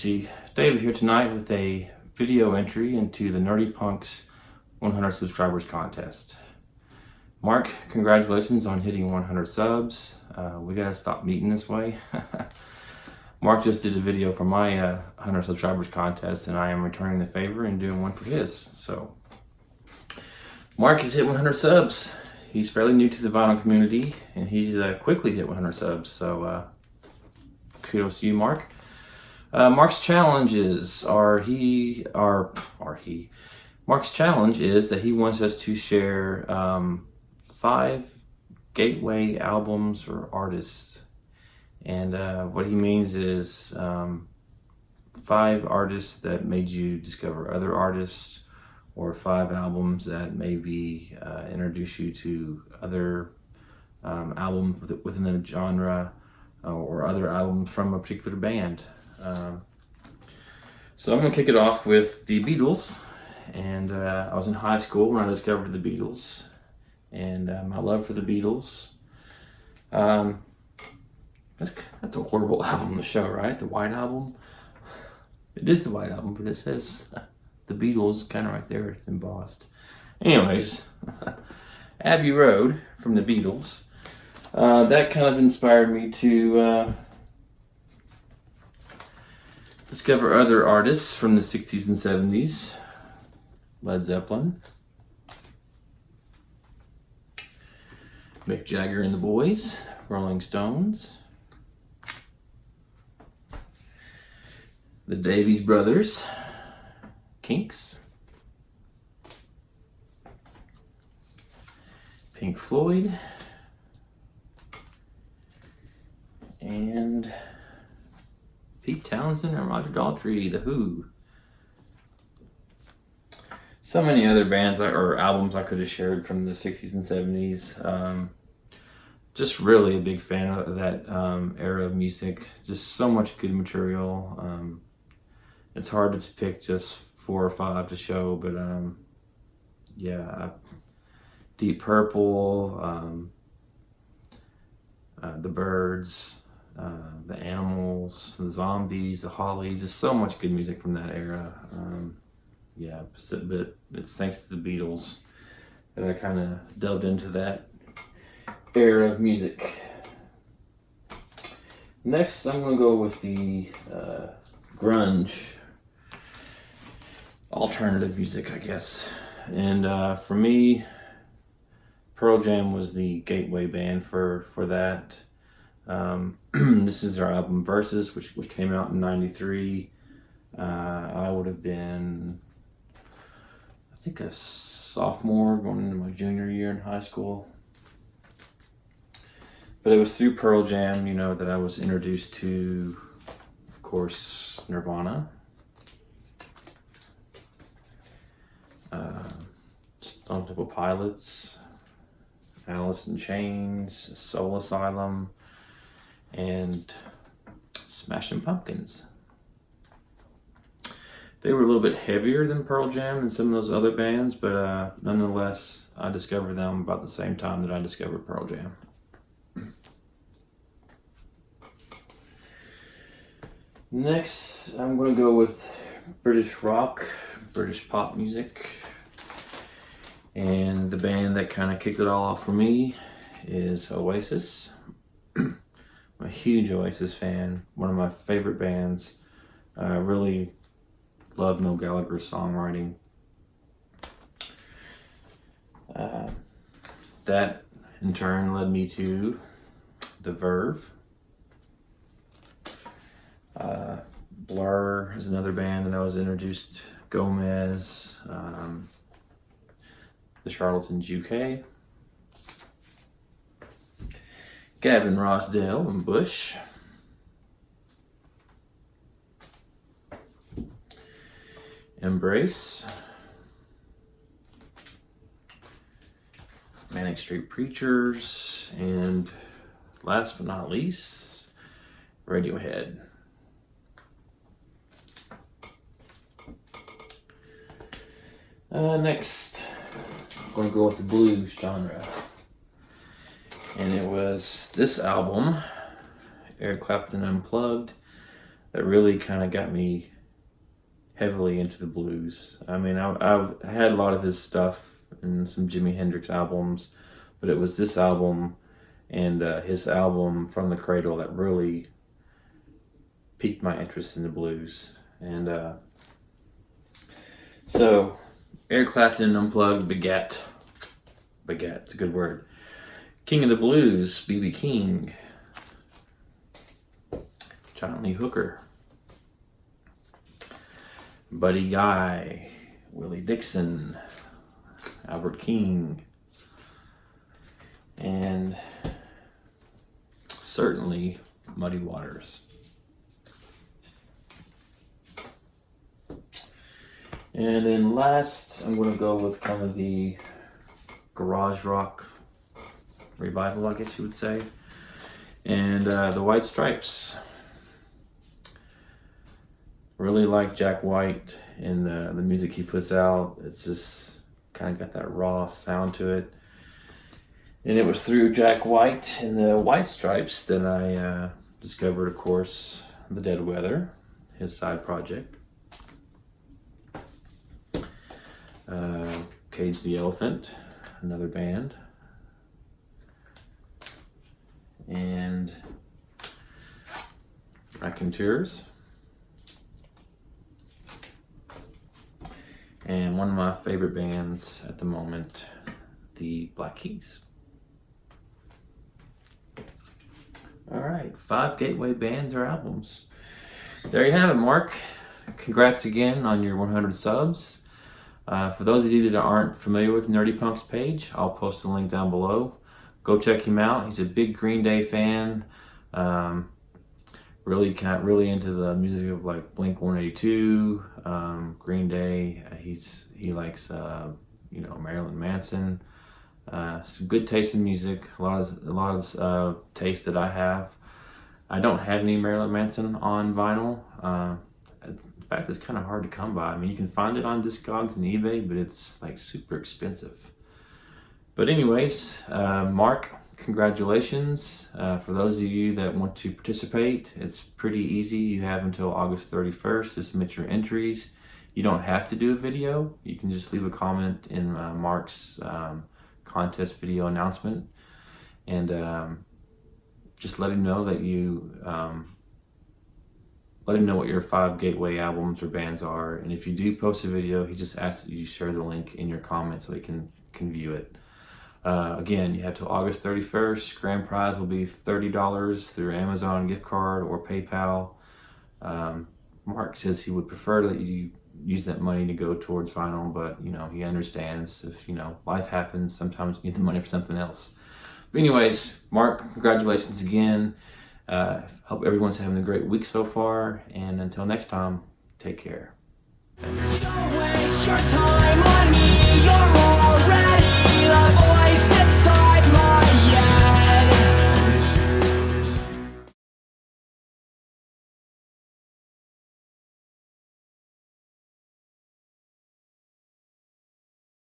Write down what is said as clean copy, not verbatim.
Casey. David here tonight with a video entry into the Nerdy Punks 100 subscribers contest. Mark, congratulations on hitting 100 subs. We gotta stop meeting this way. Mark just did a video for my 100 subscribers contest, and I am returning the favor and doing one for his. So, Mark has hit 100 subs. He's fairly new to the vinyl community, and he's quickly hit 100 subs. So, kudos to you, Mark. Mark's challenges Mark's challenge is that he wants us to share 5 gateway albums or artists, and what he means is 5 artists that made you discover other artists, or 5 albums that maybe introduce you to other albums within the genre, or other albums from a particular band. So I'm going to kick it off with the Beatles, and I was in high school when I discovered the Beatles, and my love for the Beatles. That's a horrible album to show, right? The White Album. It is the White Album, but it says the Beatles kind of right there. It's embossed. Anyways, Abbey Road from the Beatles. That kind of inspired me to discover other artists from the 60s and 70s. Led Zeppelin, Mick Jagger and the Boys, Rolling Stones, the Davies Brothers, Kinks, Pink Floyd, and Pete Townsend and Roger Daltrey, The Who. So many other bands or albums I could have shared from the 60s and 70s. Just really a big fan of that era of music. Just so much good material. It's hard to pick just 4 or 5 to show, but yeah, Deep Purple, the Byrds, the Animals, the Zombies, the Hollies. There's so much good music from that era. Yeah, but it's thanks to the Beatles that I kind of delved into that era of music. Next, I'm going to go with the grunge alternative music, I guess. And for me, Pearl Jam was the gateway band for that. This is their album Versus, which came out in '93. I would have been, I think, a sophomore going into my junior year in high school. But it was through Pearl Jam, that I was introduced to, of course, Nirvana, Stone Temple Pilots, Alice in Chains, Soul Asylum, and Smashing Pumpkins. They were a little bit heavier than Pearl Jam and some of those other bands, but nonetheless, I discovered them about the same time that I discovered Pearl Jam. Next, I'm going to go with British rock, British pop music. And the band that kind of kicked it all off for me is Oasis. I'm a huge Oasis fan, one of my favorite bands. I really love Noel Gallagher's songwriting. That in turn led me to The Verve. Blur is another band that I was introduced. Gomez, the Charlatans UK, Gavin Rossdale and Bush, Embrace, Manic Street Preachers, and last but not least, Radiohead. Next, I'm going to go with the blues genre. And it was this album, Eric Clapton Unplugged. that really kind of got me heavily into the blues. I mean, I had a lot of his stuff and some Jimi Hendrix albums, but it was this album and his album From the Cradle that really piqued my interest in the blues. And so Eric Clapton Unplugged begat, it's a good word, King of the Blues, B.B. King, John Lee Hooker, Buddy Guy, Willie Dixon, Albert King, and certainly Muddy Waters. And then last, I'm going to go with kind of the garage rock revival, I guess you would say, and the White Stripes. Really like Jack White and the music he puts out. It's just kind of got that raw sound to it. And it was through Jack White and the White Stripes that I discovered, of course, The Dead Weather, his side project. Cage the Elephant, another band. And Raconteurs. And one of my favorite bands at the moment, the Black Keys. All right, 5 gateway bands or albums. There you have it, Mark. Congrats again on your 100 subs. For those of you that aren't familiar with Nerdy Punk's page, I'll post a link down below. Go check him out. He's a big Green Day fan. Really into the music of like Blink-182, Green Day. He likes Marilyn Manson. Some good taste in music. A lot of taste that I have. I don't have any Marilyn Manson on vinyl. In fact, it's kind of hard to come by. I mean, you can find it on Discogs and eBay, but it's like super expensive. But anyways, Mark, congratulations. For those of you that want to participate, it's pretty easy. You have until August 31st to submit your entries. You don't have to do a video. You can just leave a comment in Mark's contest video announcement, and just let him know that you let him know what your 5 gateway albums or bands are. And if you do post a video, he just asks that you share the link in your comment so he can view it. Again, you have till August 31st. Grand prize will be $30 through Amazon gift card or PayPal. Mark says he would prefer that you use that money to go towards vinyl, but he understands if life happens, sometimes you need the money for something else. But anyways, Mark, congratulations again. Hope everyone's having a great week so far, and until next time, take care. Thanks.